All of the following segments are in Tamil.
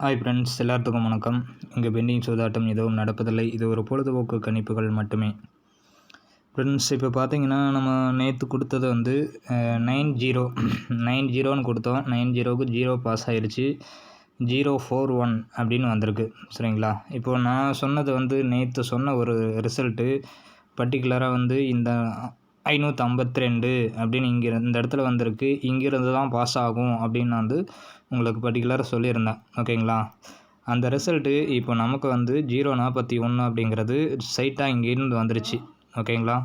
ஹாய் ஃப்ரெண்ட்ஸ், எல்லாத்துக்கும் வணக்கம். இங்கே பெண்டிங் சூதாட்டம் எதுவும் நடப்பதில்லை. இது ஒரு பொழுதுபோக்கு கணிப்புகள் மட்டுமே. ஃப்ரெண்ட்ஸ், இப்போ பார்த்தீங்கன்னா நம்ம நேற்று கொடுத்தது வந்து 90 கொடுத்தோம். 90க்கு 0 பாஸ் ஆகிடுச்சு. 041 அப்படின்னு வந்திருக்கு. சரிங்களா? இப்போது நான் சொன்னது வந்து நேற்று சொன்ன ஒரு ரிசல்ட்டு பர்டிகுலராக வந்து இந்த 552 அப்படின்னு இந்த இடத்துல வந்திருக்கு. இங்கேருந்து தான் பாஸ் ஆகும் அப்படின்னு நான் வந்து உங்களுக்கு பர்டிகுலராக சொல்லியிருந்தேன். ஓகேங்களா? அந்த ரிசல்ட்டு இப்போ நமக்கு வந்து 041 அப்படிங்கிறது சைட்டாக இங்கேருந்து வந்துருச்சு. ஓகேங்களா?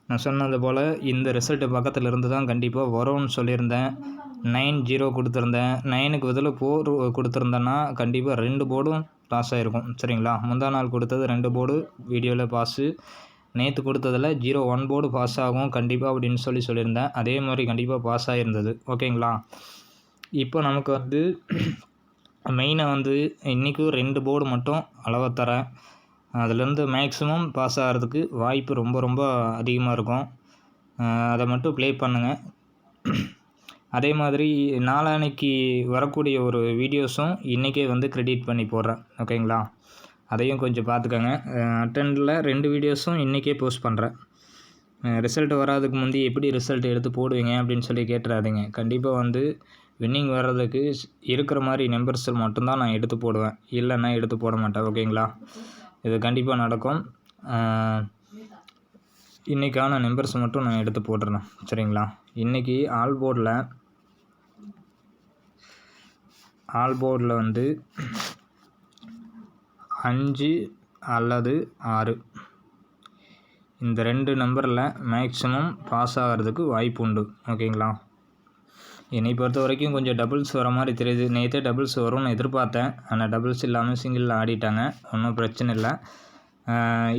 நான் சொன்னது போல் இந்த ரிசல்ட்டு பக்கத்தில் இருந்து தான் கண்டிப்பாக வரும்னு சொல்லியிருந்தேன். 90 கொடுத்துருந்தேன். 9க்கு பதில் 4 கொடுத்துருந்தேன்னா கண்டிப்பாக 2 போர்டும் பாஸ் ஆகிருக்கும். சரிங்களா? முந்தா நாள் கொடுத்தது 2 போர்டு வீடியோவில் பாஸு. நேற்று கொடுத்ததில் 01 போர்டு பாஸ் ஆகும் கண்டிப்பாக அப்படின்னு சொல்லியிருந்தேன். அதே மாதிரி கண்டிப்பாக பாஸ் ஆகிருந்தது. ஓகேங்களா? இப்போ நமக்கு வந்து மெயினாக வந்து இன்றைக்கும் 2 போர்டு மட்டும் அளவை தரேன். அதுலேருந்து மேக்ஸிமம் பாஸ் ஆகிறதுக்கு வாய்ப்பு ரொம்ப ரொம்ப அதிகமாக இருக்கும். அதை மட்டும் ப்ளே பண்ணுங்கள். அதே மாதிரி நாளான்னைக்கு வரக்கூடிய ஒரு வீடியோஸும் இன்றைக்கே வந்து கிரெடிட் பண்ணி போடுறேன். ஓகேங்களா? அதையும் கொஞ்சம் பார்த்துக்கோங்க. அட்டெண்டில் 2 வீடியோஸும் இன்றைக்கே போஸ்ட் பண்ணுறேன். ரிசல்ட் வராதுக்கு முந்தி எப்படி ரிசல்ட் எடுத்து போடுவீங்க அப்படின்னு சொல்லி கேட்டுறாதீங்க. கண்டிப்பாக வந்து வின்னிங் வர்றதுக்கு இருக்கிற மாதிரி நம்பர்ஸ் மட்டும்தான் நான் எடுத்து போடுவேன். இல்லைன்னா எடுத்து போட மாட்டேன். ஓகேங்களா? இது கண்டிப்பாக நடக்கும். இன்றைக்கான நம்பர்ஸ் மட்டும் நான் எடுத்து போட்டுறேன். சரிங்களா? இன்றைக்கி ஆல் போர்டில் வந்து 5 அல்லது 6 இந்த 2 நம்பரில் மேக்ஸிமம் பாஸ் ஆகிறதுக்கு வாய்ப்பு உண்டு. ஓகேங்களா? என்னை பொறுத்த வரைக்கும் கொஞ்சம் டபுள்ஸ் வர மாதிரி தெரியுது. நேற்றே டபுள்ஸ் வரும்னு எதிர்பார்த்தேன். ஆனால் டபுள்ஸ் இல்லாமல் சிங்கிளில் ஆடிட்டாங்க. ஒன்றும் பிரச்சனை இல்லை.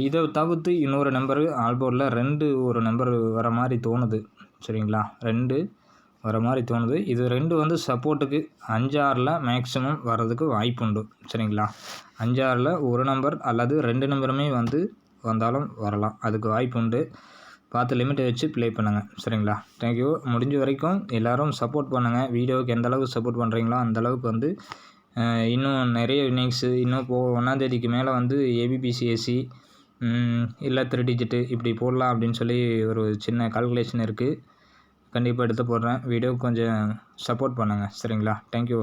இதை தவிர்த்து இன்னொரு நம்பரு ஆல் போர்டில் 2 ஒரு நம்பர் வர மாதிரி தோணுது. சரிங்களா? 2 வர மாதிரி தோணுது. இது 2 வந்து சப்போர்ட்டுக்கு 5-6ல் மேக்ஸிமம் வர்றதுக்கு வாய்ப்பு உண்டு. சரிங்களா? 5-6ல் ஒரு நம்பர் அல்லது 2 நம்பருமே வந்து வந்தாலும் வரலாம். அதுக்கு வாய்ப்பு உண்டு. பார்த்து லிமிட்டை வச்சு ப்ளே பண்ணுங்கள். சரிங்களா? தேங்க்யூ. முடிஞ்ச வரைக்கும் எல்லோரும் சப்போர்ட் பண்ணுங்கள். வீடியோவுக்கு எந்த அளவுக்கு சப்போர்ட் பண்ணுறீங்களோ அந்தளவுக்கு வந்து இன்னும் நிறைய வின்னிங்ஸு இன்னும் 1ஆந்தேதிக்கு மேலே வந்து ஏபிபிசிஎஸ்சி இல்லை 3 டிஜிட்டு இப்படி போடலாம் அப்படின்னு சொல்லி ஒரு சின்ன கால்குலேஷன் இருக்குது. கண்டிப்பாக எடுத்து போடுறேன். வீடியோவுக்கு கொஞ்சம் சப்போர்ட் பண்ணுங்கள். சரிங்களா? தேங்க்யூ.